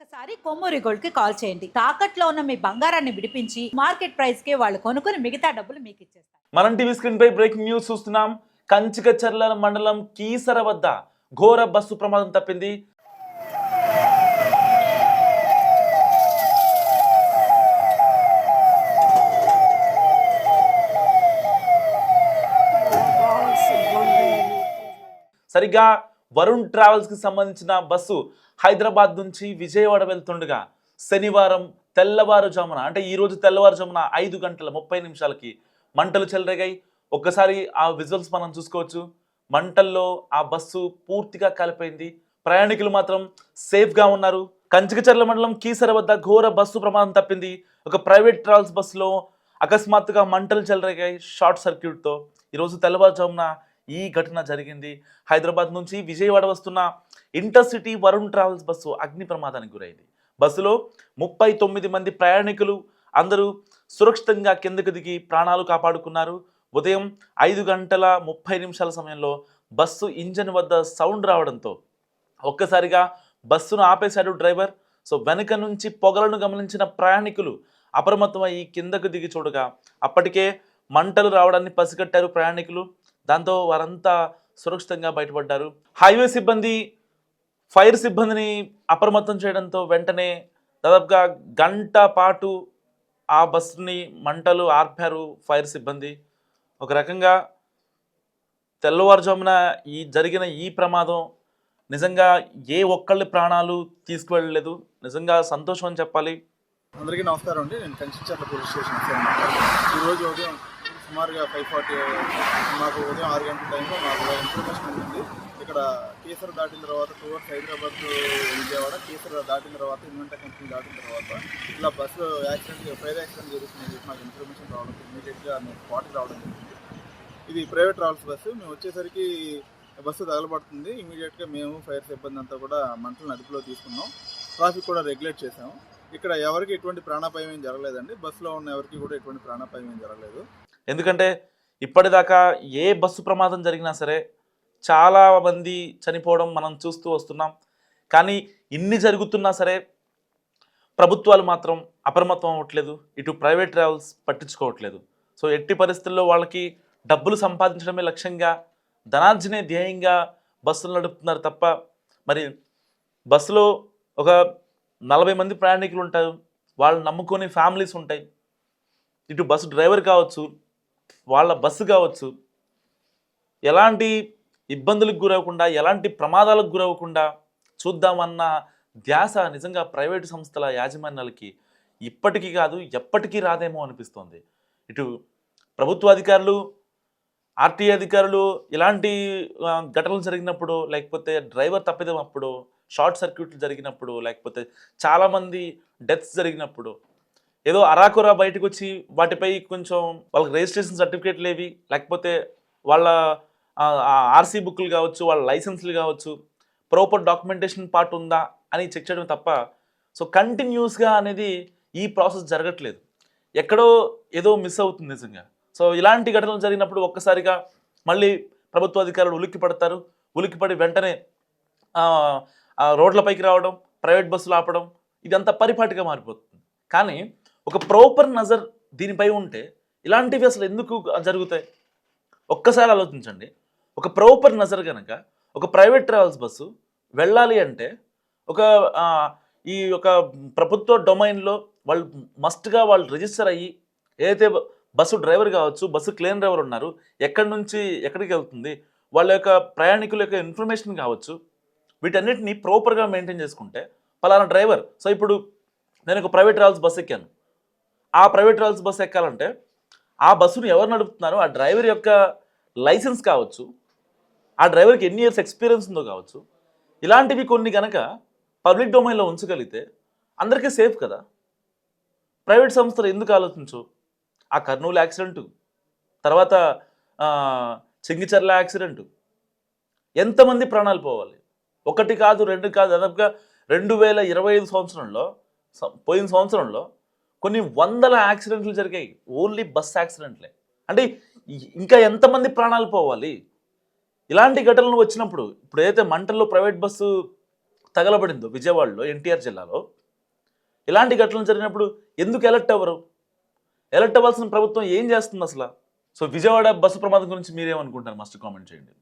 ఒక్కసారి కొమ్మూరి గోల్డ్ కి కాల్ చేయండి. తాకట్లో ఉన్న మీ బంగారాన్ని విడిపించి మార్కెట్ ప్రైస్ కి వాళ్ళు కొనుక్కుని మిగతా డబ్బులు మీకు ఇచ్చేస్తారు. మనం టీవీ స్క్రీన్ పై బ్రేకింగ్ న్యూస్ చూస్తున్నాం. కంచికచర్ల మండలం కీసర వద్ద ఘోర బస్సు ప్రమాదం తప్పింది. సరిగ్గా వరుణ్ ట్రావెల్స్ కి సంబంధించిన బస్సు హైదరాబాద్ నుంచి విజయవాడ వెళ్తుండగా శనివారం తెల్లవారుజామున అంటే ఈ రోజు తెల్లవారుజామున 5:30 మంటలు చెలరేగాయి. ఒక్కసారి ఆ విజువల్స్ మనం చూసుకోవచ్చు. మంటల్లో ఆ బస్సు పూర్తిగా కాలిపోయింది. ప్రయాణికులు మాత్రం సేఫ్ గా ఉన్నారు. కంచికచర్ల మండలం కీసర వద్ద ఘోర బస్సు ప్రమాదం తప్పింది. ఒక ప్రైవేట్ ట్రావెల్స్ బస్సులో అకస్మాత్తుగా మంటలు చెలరేగాయి షార్ట్ సర్క్యూట్ తో. ఈరోజు తెల్లవారుజామున ఈ ఘటన జరిగింది. హైదరాబాద్ నుంచి విజయవాడ వస్తున్న ఇంటర్సిటీ వరుణ్ ట్రావెల్స్ బస్సు అగ్ని ప్రమాదానికి గురైంది. బస్సులో 39 మంది ప్రయాణికులు అందరూ సురక్షితంగా కిందకు దిగి ప్రాణాలు కాపాడుకున్నారు. ఉదయం 5:30 సమయంలో బస్సు ఇంజన్ వద్ద సౌండ్ రావడంతో ఒక్కసారిగా బస్సును ఆపేశాడు డ్రైవర్. సో వెనుక నుంచి పొగలను గమనించిన ప్రయాణికులు అప్రమత్తమై కిందకు దిగి చూడగా అప్పటికే మంటలు రావడాన్ని పసిగట్టారు ప్రయాణికులు. దాంతో వారంతా సురక్షితంగా బయటపడ్డారు. హైవే సిబ్బంది ఫైర్ సిబ్బందిని అప్రమత్తం చేయడంతో వెంటనే దాదాపుగా గంట పాటు ఆ బస్సుని మంటలు ఆర్పారు ఫైర్ సిబ్బంది. ఒక రకంగా తెల్లవారుజామున జరిగిన ఈ ప్రమాదం నిజంగా ఏ ఒక్కళ్ళ ప్రాణాలు తీసుకువెళ్ళలేదు. నిజంగా సంతోషం అని చెప్పాలి. అందరికీ నమస్కారం అండి. నేను కంచికచర్ల పోలీస్ స్టేషన్ ఈరోజు ఉదయం సుమారుగా 5:40 మాకు ఉదయం 6 గంటల టైంలో మాకు ఇన్ఫర్మేషన్ ఉంటుంది. ఇక్కడ కీసర దాటిన తర్వాత టువర్డ్స్ హైదరాబాద్ విజయవాడ కీసర దాటిన తర్వాత ఇన్వెంటా కంపెనీ దాటిన తర్వాత ఇలా బస్సు ఫైర్ యాక్సిడెంట్ జరుగుతుందని చెప్పి మాకు ఇన్ఫర్మేషన్ రావడం ఇమీడియట్గా మేము స్పాట్కి రావడం జరిగింది. ఇది ప్రైవేట్ ట్రావెల్స్ బస్సు. మేము వచ్చేసరికి బస్సు తగలబడుతుంది. ఇమీడియట్గా మేము ఫైర్ సిబ్బంది అంతా కూడా మంటలను అదుపులో తీసుకున్నాం. ట్రాఫిక్ కూడా రెగ్యులేట్ చేసాము. ఇక్కడ ఎవరికి ఎటువంటి ప్రాణాపాయం ఏం జరగలేదండి. బస్సులో ఉన్న ఎవరికి కూడా ఎటువంటి ప్రాణాపాయం ఏం జరగలేదు. ఎందుకంటే ఇప్పటిదాకా ఏ బస్సు ప్రమాదం జరిగినా సరే చాలా మంది చనిపోవడం మనం చూస్తూ వస్తున్నాం. కానీ ఇన్ని జరుగుతున్నా సరే ప్రభుత్వాలు మాత్రం అప్రమత్తం అవ్వట్లేదు. ఇటు ప్రైవేట్ ట్రావెల్స్ పట్టించుకోవట్లేదు. సో ఎట్టి పరిస్థితుల్లో వాళ్ళకి డబ్బులు సంపాదించడమే లక్ష్యంగా, ధనార్జనే ధ్యేయంగా బస్సులు నడుపుతున్నారు తప్ప మరి బస్సులో ఒక 40 మంది ప్రయాణికులు ఉంటారు. వాళ్ళు నమ్ముకొని ఫ్యామిలీస్ ఉంటాయి. ఇటు బస్సు డ్రైవర్ కావచ్చు, వాళ్ళ బస్సు కావచ్చు, ఎలాంటి ఇబ్బందులకు గురవకుండా, ఎలాంటి ప్రమాదాలకు గురవకుండా చూద్దామన్న ధ్యాస నిజంగా ప్రైవేటు సంస్థల యాజమాన్యాలకి ఇప్పటికీ కాదు ఎప్పటికీ రాదేమో అనిపిస్తోంది. ఇటు ప్రభుత్వ అధికారులు, ఆర్టీఏ అధికారులు ఇలాంటి ఘటనలు జరిగినప్పుడు, లేకపోతే డ్రైవర్ తప్పిదం అప్పుడు, షార్ట్ సర్క్యూట్లు జరిగినప్పుడు, లేకపోతే చాలామంది డెత్స్ జరిగినప్పుడు ఏదో అరాకొరా బయటకు వచ్చి వాటిపై కొంచెం వాళ్ళకి రిజిస్ట్రేషన్ సర్టిఫికేట్లు ఏవి, లేకపోతే వాళ్ళ ఆర్సీ బుక్లు కావచ్చు, వాళ్ళ లైసెన్స్లు కావచ్చు, ప్రాపర్ డాక్యుమెంటేషన్ పార్ట్ ఉందా అని చెక్ చేయడం తప్ప సో కంటిన్యూస్గా అనేది ఈ ప్రాసెస్ జరగట్లేదు. ఎక్కడో ఏదో మిస్ అవుతుంది నిజంగా. సో ఇలాంటి ఘటనలు జరిగినప్పుడు ఒక్కసారిగా మళ్ళీ ప్రభుత్వ అధికారులు ఉలిక్కి పడతారు. ఉలిక్కిపడి వెంటనే రోడ్లపైకి రావడం, ప్రైవేట్ బస్సులు ఆపడం, ఇదంతా పరిపాటిగా మారిపోతుంది. కానీ ఒక ప్రాపర్ నజర్ దీనిపై ఉంటే ఇలాంటివి అసలు ఎందుకు జరుగుతాయి ఒక్కసారి ఆలోచించండి. ఒక ప్రాపర్ నజర్ కనుక ఒక ప్రైవేట్ ట్రావెల్స్ బస్సు వెళ్ళాలి అంటే ఒక ప్రభుత్వ డొమైన్లో వాళ్ళు మస్ట్గా వాళ్ళు రిజిస్టర్ అయ్యి, ఏదైతే బస్సు డ్రైవర్ కావచ్చు, బస్సు క్లీన్ డ్రైవర్ ఉన్నారు, ఎక్కడి నుంచి ఎక్కడికి వెళ్తుంది, వాళ్ళ యొక్క ప్రయాణికుల యొక్క ఇన్ఫర్మేషన్ కావచ్చు, వీటన్నిటిని ప్రాపర్గా మెయింటైన్ చేసుకుంటే పలానా డ్రైవర్. సో ఇప్పుడు నేను ఒక ప్రైవేట్ ట్రావెల్స్ బస్సు ఎక్కాను. ఆ ప్రైవేట్ ట్రావెల్స్ బస్సు ఎక్కాలంటే ఆ బస్సును ఎవరు నడుపుతున్నారు, ఆ డ్రైవర్ యొక్క లైసెన్స్ కావచ్చు, ఆ డ్రైవర్కి ఎన్ని ఇయర్స్ ఎక్స్పీరియన్స్ ఉందో కావచ్చు, ఇలాంటివి కొన్ని కనుక పబ్లిక్ డొమైన్లో ఉంచగలిగితే అందరికీ సేఫ్ కదా. ప్రైవేట్ సంస్థలు ఎందుకు ఆలోచించు? ఆ కర్నూలు యాక్సిడెంటు, తర్వాత చెంగిచెర్ల యాక్సిడెంటు, ఎంతమంది ప్రాణాలు పోవాలి? ఒకటి కాదు, రెండు కాదు, దాదాపుగా 2025 పోయిన సంవత్సరంలో కొన్ని వందల యాక్సిడెంట్లు జరిగాయి. ఓన్లీ బస్ యాక్సిడెంట్లే. అంటే ఇంకా ఎంతమంది ప్రాణాలు పోవాలి? ఇలాంటి ఘటనలు వచ్చినప్పుడు ఇప్పుడు ఏదైతే మంటల్లో ప్రైవేట్ బస్సు తగలబడిందో విజయవాడలో ఎన్టీఆర్ జిల్లాలో, ఇలాంటి ఘటనలు జరిగినప్పుడు ఎందుకు ఎలర్ట్ అవ్వరు? ఎలర్ట్ అవ్వాల్సిన ప్రభుత్వం ఏం చేస్తుంది అసలు? సో విజయవాడ బస్సు ప్రమాదం గురించి మీరేమనుకుంటారు? మస్ట్ కామెంట్ చేయండి.